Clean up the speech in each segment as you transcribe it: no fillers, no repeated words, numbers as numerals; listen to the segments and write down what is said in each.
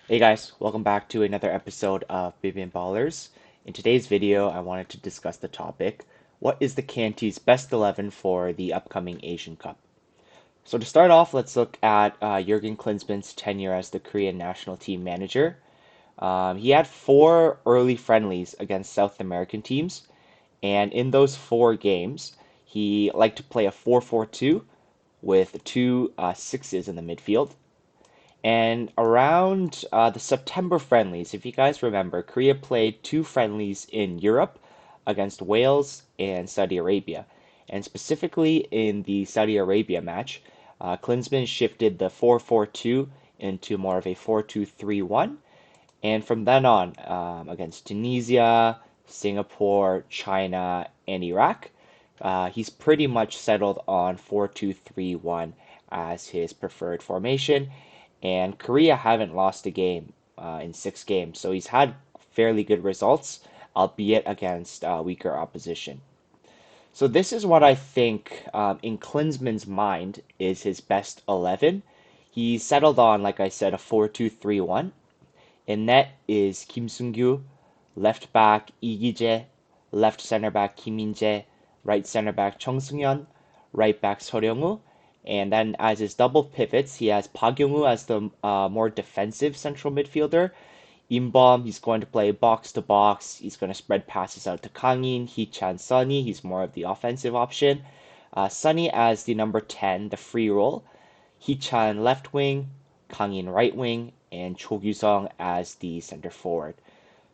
Hey guys, welcome back to another episode of Bibian Ballers. In today's video, I wanted to discuss the topic, what is the KNT's best 11 for the upcoming Asian Cup? So to start off, let's look at Jurgen Klinsmann's tenure as the Korean national team manager. He had four early friendlies against South American teams, and in those four games, he liked to play a 4-4-2 with two sixes in the midfield. And around the September friendlies, if you guys remember, Korea played two friendlies in Europe against Wales and Saudi Arabia. And specifically in the Saudi Arabia match, Klinsmann shifted the 4-4-2 into more of a 4-2-3-1. And from then on, against Tunisia, Singapore, China, and Iraq, he's pretty much settled on 4-2-3-1 as his preferred formation. And Korea haven't lost a game in 6 games, so he's had fairly good results, albeit against weaker opposition. So this is what I think in Klinsmann's mind is his best 11. He settled on, like I said, a 4-2-3-1. In net is Kim Sung-gyu, left back Lee Gi-jae, left center back Kim Min-jae, right center back Chung Sung-yeon, right back Seo Ryung-woo, and then as his double pivots, he has Park Young-woo as the more defensive central midfielder. Im-bum, he's going to play box to box. He's going to spread passes out to Kang-in, Hee-Chan, Sunny. He's more of the offensive option. Sunny as the number 10, the free role. Hee-Chan left wing, Kang-in right wing, and Cho Gyu-sung as the center forward.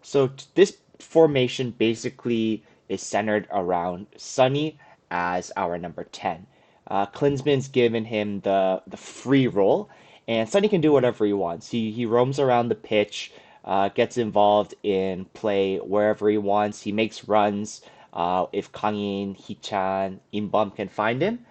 So this formation basically is centered around Sunny as our number 10. Klinsmann's given him the free role, and Sunny can do whatever he wants. He roams around the pitch, gets involved in play wherever he wants. He makes runs if Kang-in, Hee-Chan, Im-bum can find him.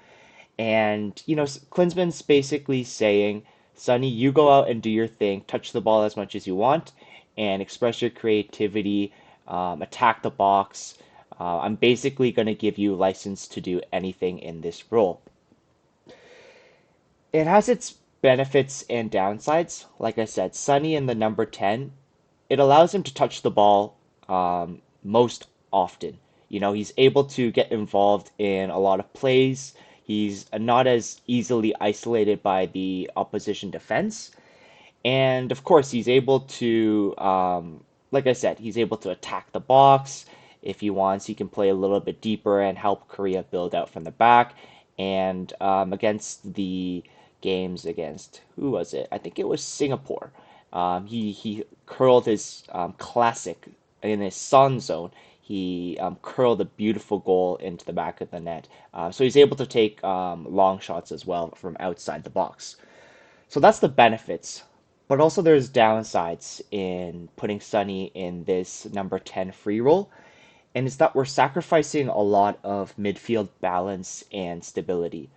And, Klinsmann's basically saying, Sonny, you go out and do your thing, touch the ball as much as you want, and express your creativity, attack the box. I'm basically going to give you license to do anything in this role. It has its benefits and downsides. Like I said, Sonny in the number 10, it allows him to touch the ball most often. He's able to get involved in a lot of plays. He's not as easily isolated by the opposition defense. And of course, he's able to, like I said, he's able to attack the box. If he wants, he can play a little bit deeper and help Korea build out from the back. And against the games against, who was it? I think it was Singapore. He curled his classic in his sun zone. He curled a beautiful goal into the back of the net. So he's able to take long shots as well from outside the box. So that's the benefits. But also there's downsides in putting Sunny in this number 10 free role, and it's that we're sacrificing a lot of midfield balance and stability.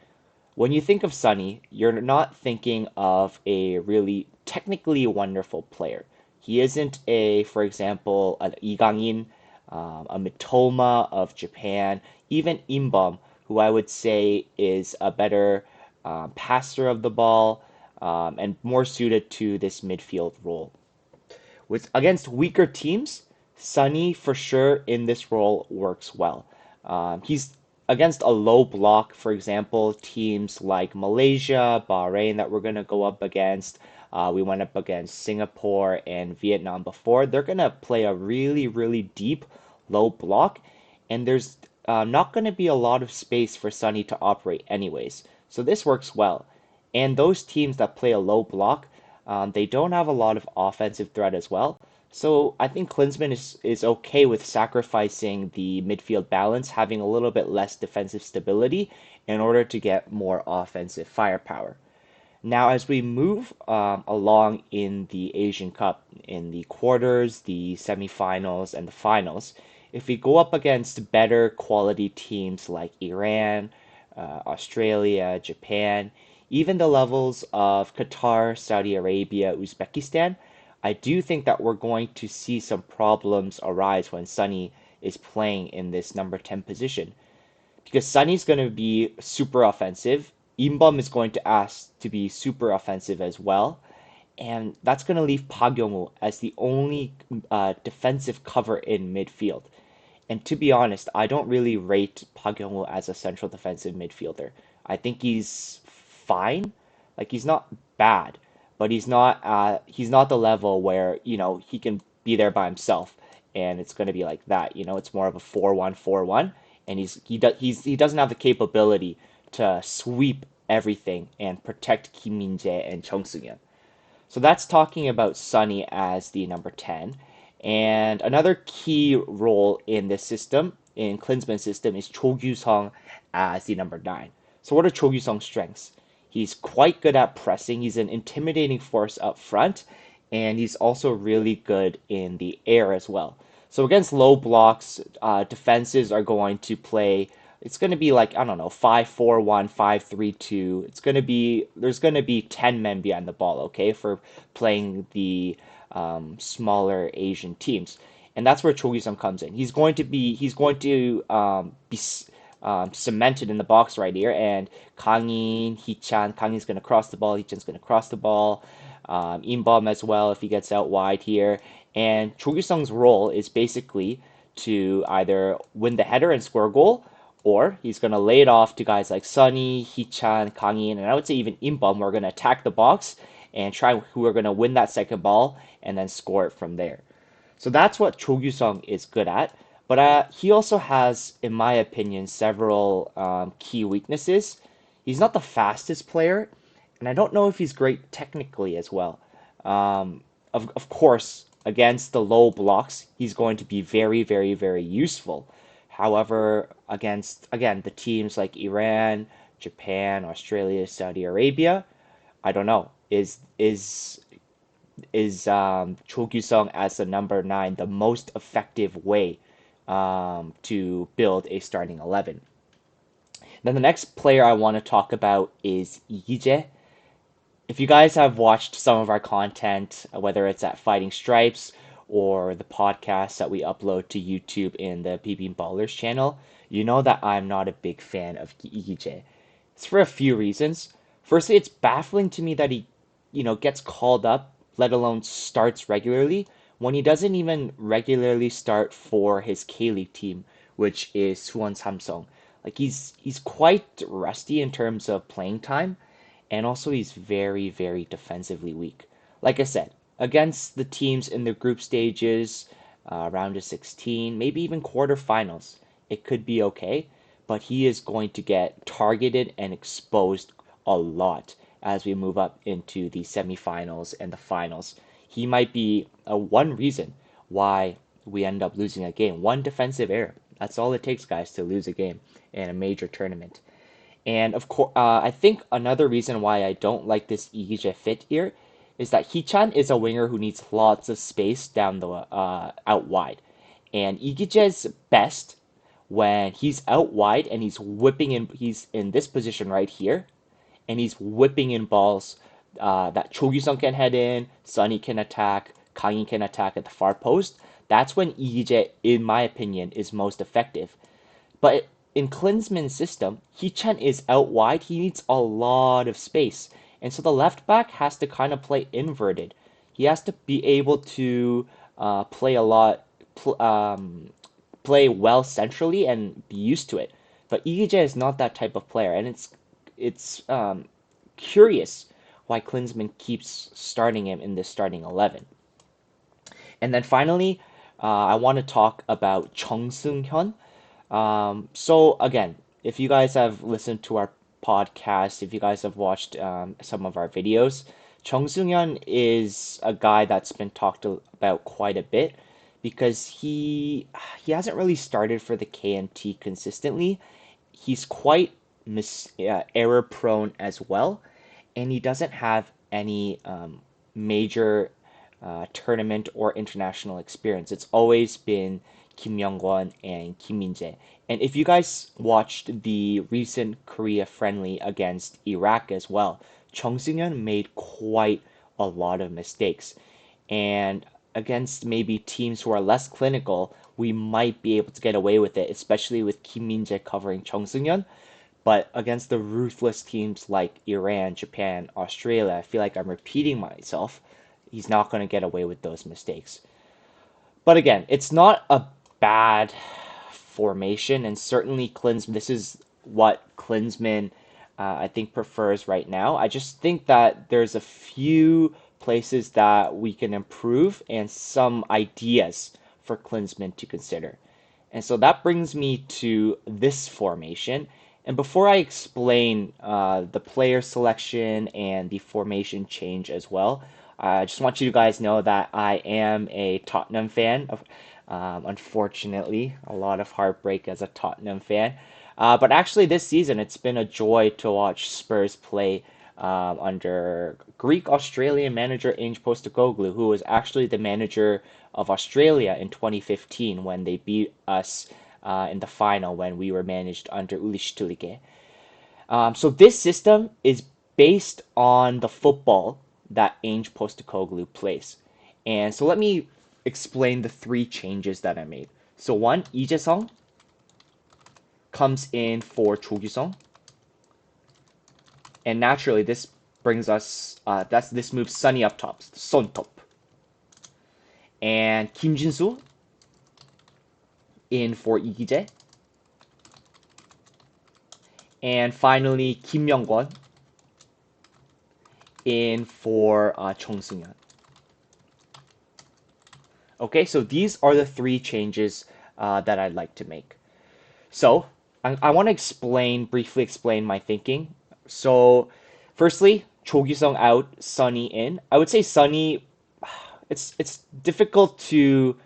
When you think of Sunny, you're not thinking of a really technically wonderful player. He isn't for example, an Lee Gang-in, a Mitoma of Japan, even Im-bum, who I would say is a better passer of the ball and more suited to this midfield role. With against weaker teams, Sunny for sure in this role works well. He's against a low block, for example, teams like Malaysia, Bahrain that we're going to go up against. We went up against Singapore and Vietnam before. They're going to play a really, really deep low block, and there's not going to be a lot of space for Sunny to operate anyways. So this works well. And those teams that play a low block, they don't have a lot of offensive threat as well. So I think Klinsmann is okay with sacrificing the midfield balance, having a little bit less defensive stability in order to get more offensive firepower. Now, as we move along in the Asian Cup, in the quarters, the semifinals, and the finals, if we go up against better quality teams like Iran, Australia, Japan, even the levels of Qatar, Saudi Arabia, Uzbekistan, I do think that we're going to see some problems arise when Sunny is playing in this number 10 position. Because Sunny's going to be super offensive. Imbum is going to ask to be super offensive as well. and that's going to leave Park Young-woo as the only defensive cover in midfield. And to be honest, I don't really rate Park Young-woo as a central defensive midfielder. I think he's fine, like he's not bad, but he's not the level where he can be there by himself, and it's going to be like that. It's more of a 4-1-4-1, and he doesn't have the capability to sweep everything and protect Kim Min-jae and Chung Sung-yeon. So that's talking about Sunny as the number 10. And another key role in this system, in Klinsmann's system, is Cho Gyu-sung as the number 9. So what are Cho Gyu-sung's strengths? He's quite good at pressing. He's an intimidating force up front, and he's also really good in the air as well. So against low blocks, defenses are going to play. It's going to be like, I don't know, 5-4-1, 5-3-2. There's going to be 10 men behind the ball, okay, for playing the smaller Asian teams. And that's where Cho Gi-sung comes in. He's going to be cemented in the box right here, and Kang's going to cross the ball, Hee-chan's going to cross the ball, Inbom as well if he gets out wide here. And Cho Gi-sung's role is basically to either win the header and score a goal, or he's going to lay it off to guys like Sunny, Hee-chan, Kangin, and I would say even Inbom, who are going to attack the box and who are going to win that second ball and then score it from there. So that's what Cho Gyu-sung is good at. But he also has, in my opinion, several key weaknesses. He's not the fastest player, and I don't know if he's great technically as well. Of course, against the low blocks, he's going to be very, very, very useful. However, against, again, the teams like Iran, Japan, Australia, Saudi Arabia, I don't know. Is Cho Gyu-sung as the number 9 the most effective way to build a starting 11? Then the next player I want to talk about is Lee. If you guys have watched some of our content, whether it's at Fighting Stripes or the podcasts that we upload to YouTube in the PB Ballers channel, you know that I'm not a big fan of Lee. It's for a few reasons. Firstly, it's baffling to me that he, gets called up, let alone starts regularly, when he doesn't even regularly start for his K-League team, which is Suwon Samsung. Like he's quite rusty in terms of playing time, and also he's very, very defensively weak. Like I said, against the teams in the group stages, round of 16, maybe even quarterfinals, it could be okay, but he is going to get targeted and exposed a lot as we move up into the semifinals and the finals. He might be one reason why we end up losing a game. One defensive error. That's all it takes, guys, to lose a game in a major tournament. And of course, I think another reason why I don't like this Ige fit here is that Hee-chan is a winger who needs lots of space down the out wide, and Igije's best when he's out wide and he's whipping in. He's in this position right here, and he's whipping in balls that Cho Gyu-sung can head in, Sunny can attack, Kangin can attack at the far post. That's when Ige, in my opinion, is most effective. But in Klinsmann's system, Hee-chan is out wide. He needs a lot of space. And so the left back has to kind of play inverted. He has to be able to play a lot, play well centrally and be used to it. But Ige is not that type of player, and it's curious why Klinsmann keeps starting him in this starting 11. And then finally, I want to talk about Chung Seung-hyun. So again, if you guys have listened to our podcast, if you guys have watched some of our videos, Chung Seung-hyun is a guy that's been talked about quite a bit because he hasn't really started for the KMT consistently. He's quite error prone as well, and he doesn't have any major tournament or international experience. It's always been Kim Young-won and Kim Min-jae. And if you guys watched the recent Korea friendly against Iraq as well, Chung Seung-hyun made quite a lot of mistakes. And against maybe teams who are less clinical, we might be able to get away with it, especially with Kim Min-jae covering Chung Seung-hyun. But against the ruthless teams like Iran, Japan, Australia, I feel like I'm repeating myself. He's not going to get away with those mistakes. But again, it's not a bad formation, and certainly this is what Klinsmann I think prefers right now. I just think that there's a few places that we can improve and some ideas for Klinsmann to consider. And so that brings me to this formation. And before I explain the player selection and the formation change as well, I just want you guys to know that I am a Tottenham fan. Unfortunately, a lot of heartbreak as a Tottenham fan. But actually, this season it's been a joy to watch Spurs play under Greek Australian manager Ange Postecoglou, who was actually the manager of Australia in 2015 when they beat us in the final when we were managed under Ulish Tulike. So this system is based on the football that Ange Postecoglou plays. And so let me explain the three changes that I made. So one, Lee Jae-sung comes in for Cho Kyu-sung. And naturally this brings us this moves Sunny up top, Son top. And Kim Jinsu in for Lee Ki-jae. And finally Kim Myung-kwon in for Chung Seung-yeon. Okay, so these are the three changes that I'd like to make. So I want to briefly explain my thinking. So firstly, Cho Kyu-sung out, Sunny in. I would say Sunny, it's difficult to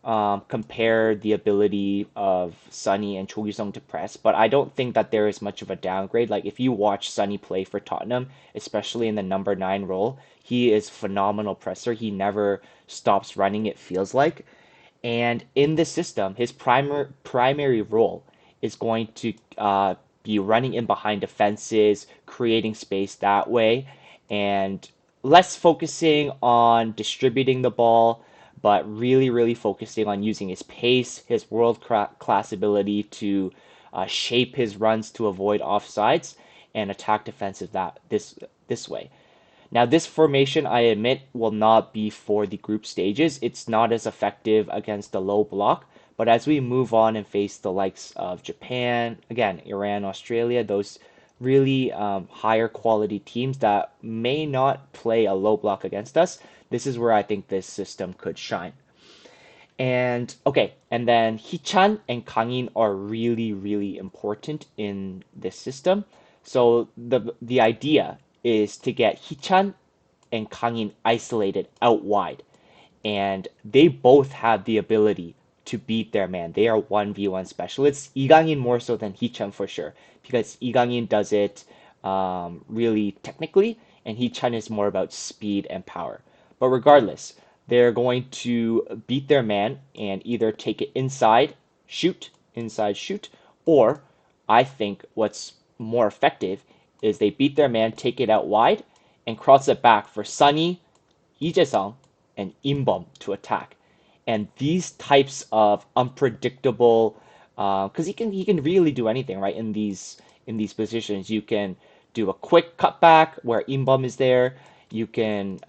compare the ability of Sunny and Cho Kyu-sung to press, but I don't think that there is much of a downgrade. Like if you watch Sunny play for Tottenham, especially in the number 9 role, he is phenomenal presser. He never stops running, it feels like. And in this system, his primary role is going to be running in behind defenses, creating space that way, and less focusing on distributing the ball, but really focusing on using his pace, his world-class ability to shape his runs to avoid offsides and attack defensive this way. Now, this formation, I admit, will not be for the group stages. It's not as effective against the low block. But as we move on and face the likes of Japan, again, Iran, Australia, those really higher quality teams that may not play a low block against us, this is where I think this system could shine. And okay, and then Hee-Chan and Kang-in are really important in this system. So the idea is to get Hee-Chan and Kang-in isolated out wide. And they both have the ability to beat their man. They are 1v1 specialists. Lee Kang-in more so than Hee-Chan for sure, because Lee Kang-in does it really technically, and Hee-Chan is more about speed and power. But regardless, they're going to beat their man and either take it inside shoot, or I think what's more effective is they beat their man, take it out wide, and cross it back for Sunny, Lee Jae-sung, and Im-bum to attack. And these types of unpredictable, because he can really do anything, right? In these positions, you can do a quick cutback where Im-bum is there. You can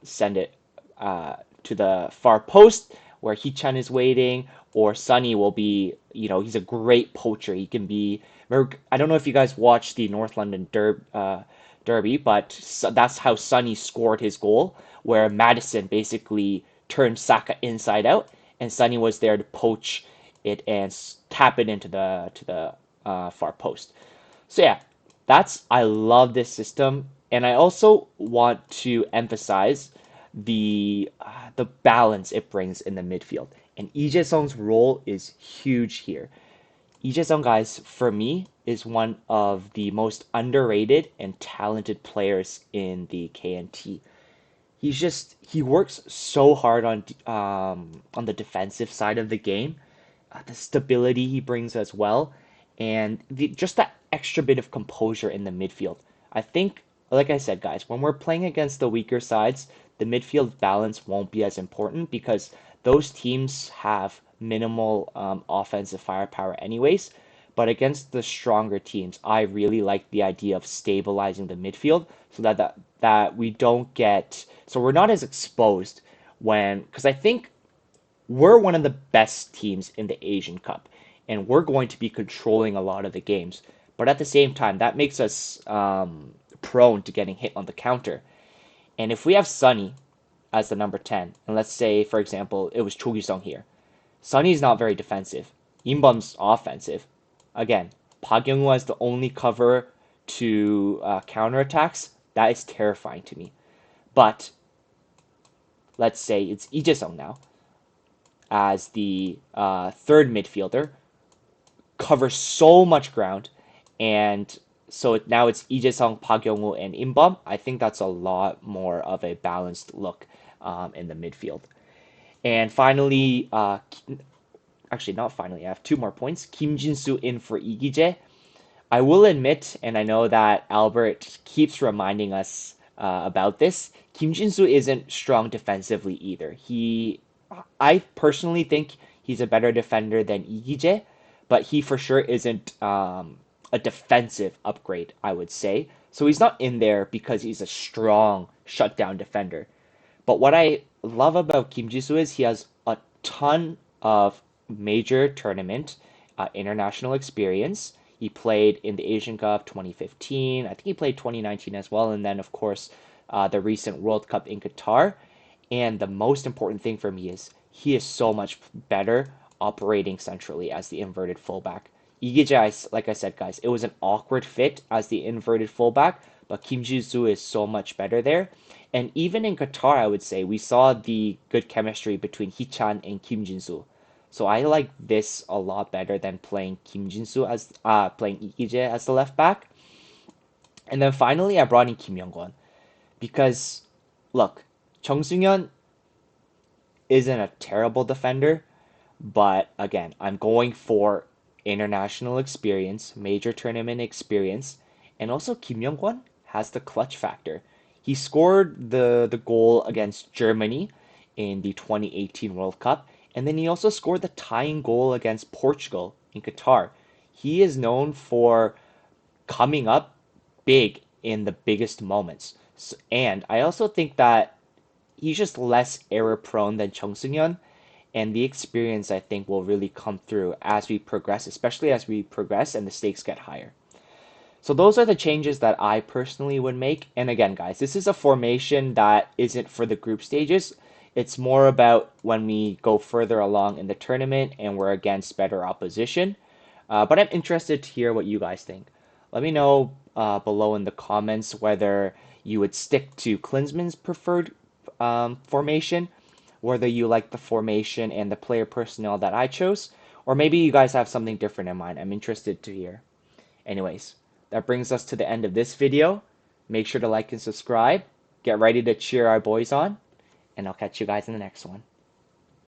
send it to the far post where Hee-Chan is waiting, or Sunny will be, he's a great poacher. He can be. I don't know if you guys watched the North London Derby, but that's how Sunny scored his goal, where Madison basically turned Saka inside out, and Sunny was there to poach it and tap it into the far post. So yeah, I love this system, and I also want to emphasize the balance it brings in the midfield. And Lee Jae-sung's role is huge here. Lee Jae-sung, guys, for me, is one of the most underrated and talented players in the KNT. He works so hard on the defensive side of the game, the stability he brings as well, and just that extra bit of composure in the midfield. I think, like I said, guys, when we're playing against the weaker sides, the midfield balance won't be as important because those teams have minimal offensive firepower anyways. But against the stronger teams, I really like the idea of stabilizing the midfield so that we don't get so we're not as exposed when because I think we're one of the best teams in the Asian Cup, and we're going to be controlling a lot of the games. But at the same time, that makes us prone to getting hit on the counter. And if we have Sunny as the number 10, and let's say, for example, it was Cho Sung here, Sunny's not very defensive. Imbom's offensive. Again, Park Young-woo as the only cover to counterattacks. That is terrifying to me. But let's say it's Lee Jae-sung now as the third midfielder, covers so much ground, and so now it's Lee Jae-sung, Park Young-woo, and Imbom. I think that's a lot more of a balanced look in the midfield. And finally, actually not finally, I have two more points. Kim Jinsu in for Lee Gi-jae. I will admit, and I know that Albert keeps reminding us about this, Kim Jinsu isn't strong defensively either. I personally think he's a better defender than Lee Gi-jae, but he for sure isn't a defensive upgrade, I would say. So he's not in there because he's a strong shutdown defender. But what I love about Kim Ji-soo is he has a ton of major tournament international experience. He played in the Asian Cup 2015. I think he played 2019 as well. And then, of course, the recent World Cup in Qatar. And the most important thing for me is he is so much better operating centrally as the inverted fullback. Lee like I said, guys, it was an awkward fit as the inverted fullback, but Kim Ji-soo is so much better there. And even in Qatar, I would say we saw the good chemistry between Hee-Chan and Kim Jinsu. So I like this a lot better than playing Kim Jinsu as playing Lee Jae as the left back. And then finally, I brought in Kim Young-won because look, Chung Seung-yeon isn't a terrible defender, but again, I'm going for international experience, major tournament experience, and also Kim Young-won has the clutch factor. He scored the goal against Germany in the 2018 World Cup, and then he also scored the tying goal against Portugal in Qatar. He is known for coming up big in the biggest moments. And I also think that he's just less error prone than Chung Seung-yeon, and the experience I think will really come through as we progress, especially as we progress and the stakes get higher. So those are the changes that I personally would make. And again, guys, this is a formation that isn't for the group stages. It's more about when we go further along in the tournament and we're against better opposition. But I'm interested to hear what you guys think. Let me know below in the comments whether you would stick to Klinsmann's preferred formation, whether you like the formation and the player personnel that I chose, or maybe you guys have something different in mind. I'm interested to hear. Anyways, that brings us to the end of this video. Make sure to like and subscribe. Get ready to cheer our boys on, and I'll catch you guys in the next one.